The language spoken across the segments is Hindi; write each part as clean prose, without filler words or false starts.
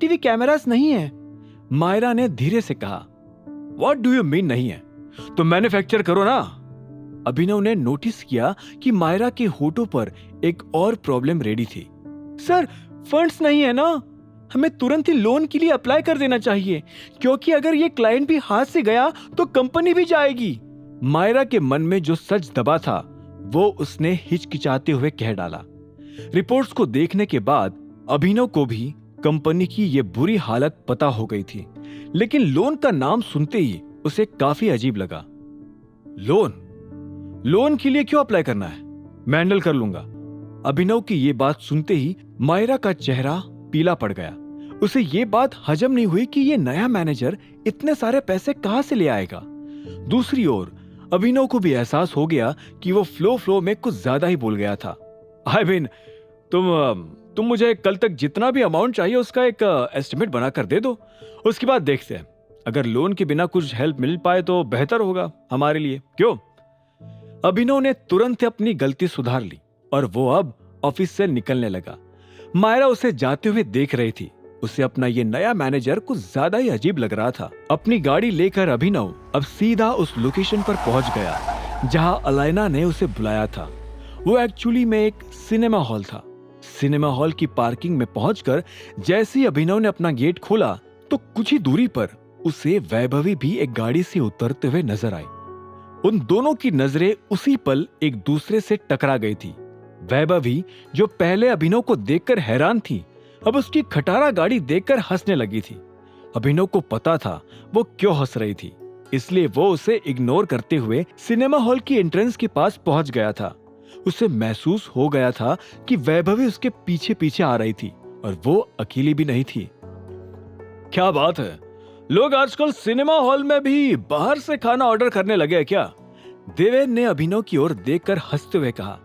सीसीटीवी कैमरास नहीं है। मायरा ने धीरे से कहा। व्हाट डू यू मीन नहीं है? तो मैन्युफैक्चर करो ना। अभिनव ने नोटिस किया कि मायरा के होठों पर एक और प्रॉब्लम रेडी थी। सर, फंड्स नहीं है ना, हमें तुरंत ही लोन के लिए अप्लाई कर देना चाहिए, क्योंकि अगर ये क्लाइंट भी हाथ से गया तो कंपनी भी जाएगी। मायरा के मन में जो सच दबा था वो उसने हिचकिचाते हुए कह डाला। रिपोर्ट्स को देखने के बाद अभिनव को भी कंपनी की ये बुरी हालत पता हो गई थी, लेकिन लोन का नाम सुनते ही उसे काफी अजीब लगा। लोन के लिए क्यों अप्लाई करना है? मैं हैंडल कर लूंगा। अभिनव की ये बात सुनते ही मायरा का चेहरा पीला पड़ गया। उसे ये बात हजम नहीं हुई कि ये नया मैनेजर इतने सारे पैसे कहां से ले आएगा। दूसरी ओर अभिनव को भी एहसास हो गया कि वो फ्लो में कुछ ज्यादा ही बोल गया था। आई मीन, तुम मुझे कल तक जितना भी अमाउंट चाहिए उसका एक एस्टिमेट बनाकर दे दो, उसके बाद देखते हैं। अगर लोन के बिना कुछ हेल्प मिल पाए तो बेहतर होगा हमारे लिए, क्यों? अभिनव ने तुरंत अपनी गलती सुधार ली और वो अब ऑफिस से निकलने लगा। मायरा उसे जाते हुए देख रही थी। उसे अपना ये नया मैनेजर कुछ ज्यादा ही अजीब लग रहा था। अपनी गाड़ी लेकर अभिनव अब सीधा उस लोकेशन पर पहुंच गया जहां अलाइना ने उसे बुलाया था। वो एक्चुअली में एक सिनेमा हॉल था। सिनेमा हॉल की पार्किंग में पहुंचकर जैसे ही अभिनव ने अपना गेट खोला तो कुछ ही दूरी पर उसे वैभवी भी एक गाड़ी से उतरते हुए नजर आई। उन दोनों की नजरें उसी पल एक दूसरे से टकरा गई थी। वैभवी, जो पहले अभिनव को देखकर हैरान थी, अब उसकी खटारा गाड़ी देखकर हंसने लगी थी। अभिनव को पता था वो क्यों हंस रही थी, इसलिए वो उसे इग्नोर करते हुए सिनेमा हॉल की एंट्रेंस के पास पहुंच गया था। उसे महसूस हो गया था कि वैभवी उसके पीछे पीछे आ रही थी और वो अकेली भी नहीं थी। क्या बात है, लोग आजकल सिनेमा हॉल में भी बाहर से खाना ऑर्डर करने लगे हैं क्या? देवेन ने अभिनव की ओर देखकर हंसते हुए कहा।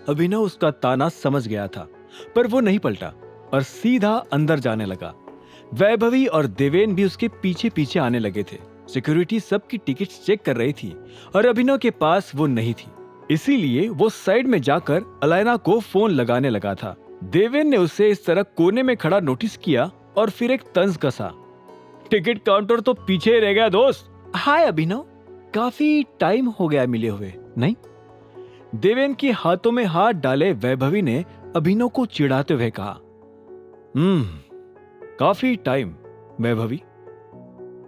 अभिनव उसका ताना समझ गया था, पर वो नहीं पलटा और सीधा अंदर जाने लगा। वैभवी और देवेन भी उसके पीछे पीछे आने लगे थे। सिक्योरिटी सबकी टिकट्स चेक कर रही थी और अभिनव के पास वो नहीं थी, इसीलिए वो साइड में जाकर अलाइना को फोन लगाने लगा था। देवेन ने उसे इस तरह कोने में खड़ा नोटिस किया और फिर एक तंज कसा। टिकट काउंटर तो पीछे रह गया दोस्त। हाय अभिनव, काफी टाइम हो गया मिले हुए, नहीं? देवेन के हाथों में हाथ डाले वैभवी ने अभिनव को चिढ़ाते हुए कहा। काफी टाइम वैभवी।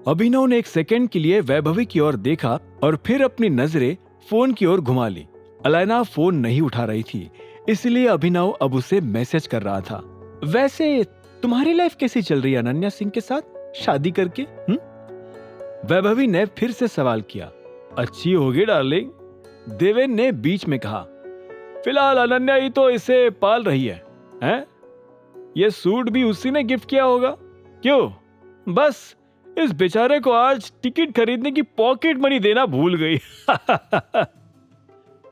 अभिनव ने एक सेकंड के लिए वैभवी की ओर देखा और फिर अपनी नजरें फोन की ओर घुमा ली। अलाइना फोन नहीं उठा रही थी, इसलिए अभिनव अब उसे मैसेज कर रहा था। वैसे तुम्हारी लाइफ कैसी चल रही है अनन्या सिंह के साथ शादी करके? वैभवी ने फिर से सवाल किया। अच्छी होगी डार्लिंग, देवेन ने बीच में कहा। फिलहाल अनन्या ही तो इसे पाल रही है, हैं? ये सूट भी उसी ने गिफ्ट किया होगा। क्यों? बस इस बेचारे को आज टिकट खरीदने की पॉकेट मनी देना भूल गई।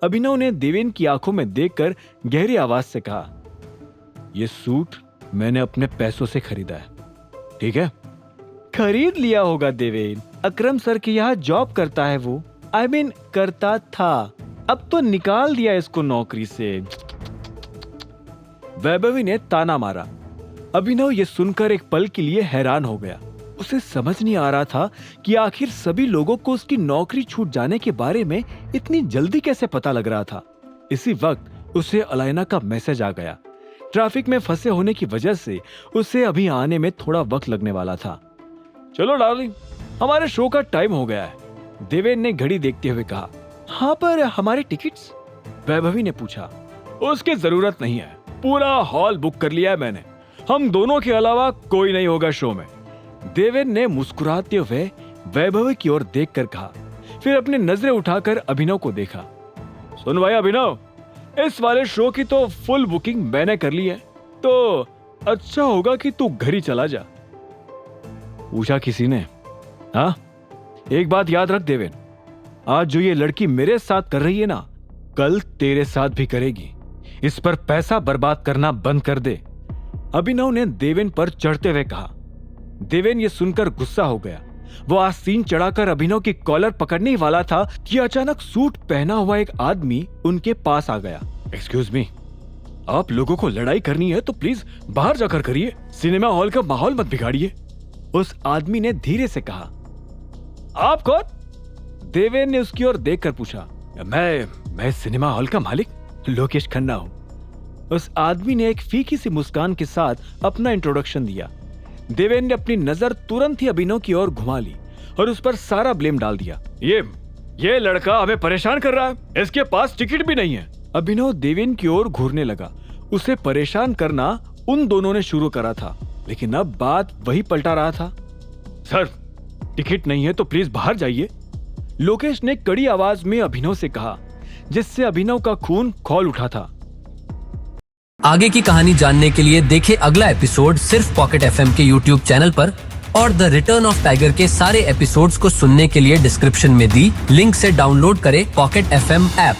अभिनव ने देवेन की आंखों में देखकर गहरी आवाज से कहा, यह सूट मैंने अपने पैसों से खरीदा है, ठीक है? खरीद लिया होगा देवेन, अकरम सर के यहाँ जॉब करता है वो। I mean, करता था, अब तो निकाल दिया इसको नौकरी से। वैभवी ने ताना मारा। अभिनव ये सुनकर एक पल के लिए हैरान हो गया। उसे समझ नहीं आ रहा था कि आखिर सभी लोगों को उसकी नौकरी छूट जाने के बारे में इतनी जल्दी कैसे पता लग रहा था। इसी वक्त उसे अलाइना का मैसेज आ गया। ट्रैफिक में फंसे होने की वजह से उसे अभी आने में थोड़ा वक्त लगने वाला था। चलो डार्लिंग, हमारे शो का टाइम हो गया है, देवेन ने घड़ी देखते हुए कहा। हाँ, पर हमारे टिकट्स? वैभवी ने पूछा। उसकी जरूरत नहीं है, पूरा हॉल बुक कर लिया है मैंने। हम दोनों के अलावा कोई नहीं होगा शो में। देवेन ने मुस्कुराते हुए वैभवी की ओर देखकर कहा, फिर अपनी नजरें उठाकर अभिनव को देखा। सुन भाई अभिनव, इस वाले शो की तो फुल बुकिंग मैंने कर ली है, तो अच्छा होगा कि तू घर ही चला जा। पूछा किसी ने? हाँ, एक बात याद रख देवेन, आज जो ये लड़की मेरे साथ कर रही है ना, कल तेरे साथ भी करेगी। इस पर पैसा बर्बाद करना बंद कर दे। अभिनव ने देवेन पर चढ़ते हुए कहा। देवेन ये सुनकर गुस्सा हो गया। वो आस्तीन चढ़ाकर अभिनव की कॉलर पकड़ने ही वाला था कि अचानक सूट पहना हुआ एक आदमी उनके पास आ गया। एक्सक्यूज मी, आप लोगों को लड़ाई करनी है तो प्लीज बाहर जाकर करिए, सिनेमा हॉल का माहौल मत बिगाड़िए। उस आदमी ने धीरे से कहा। आप कौन? देवेन ने उसकी ओर देखकर पूछा। मैं सिनेमा हॉल का मालिक लोकेश खन्ना हूं। उस आदमी ने एक फीकी सी मुस्कान के साथ अपना इंट्रोडक्शन दिया। देवेन ने अपनी नजर तुरंत ही अभिनव की ओर घुमा ली और उस पर सारा ब्लेम डाल दिया। ये लड़का हमें परेशान कर रहा है, इसके पास टिकट भी नहीं है। अभिनव देवेन की ओर घूरने लगा। उसे परेशान करना उन दोनों ने शुरू करा था, लेकिन अब बात वही पलटा रहा था। सर, टिकट नहीं है तो प्लीज बाहर जाइए, लोकेश ने कड़ी आवाज में अभिनव से कहा, जिससे अभिनव का खून खौल उठा था। आगे की कहानी जानने के लिए देखें अगला एपिसोड सिर्फ पॉकेट एफएम के यूट्यूब चैनल पर, और द रिटर्न ऑफ टाइगर के सारे एपिसोड्स को सुनने के लिए डिस्क्रिप्शन में दी लिंक से डाउनलोड करें पॉकेट एफएम ऐप।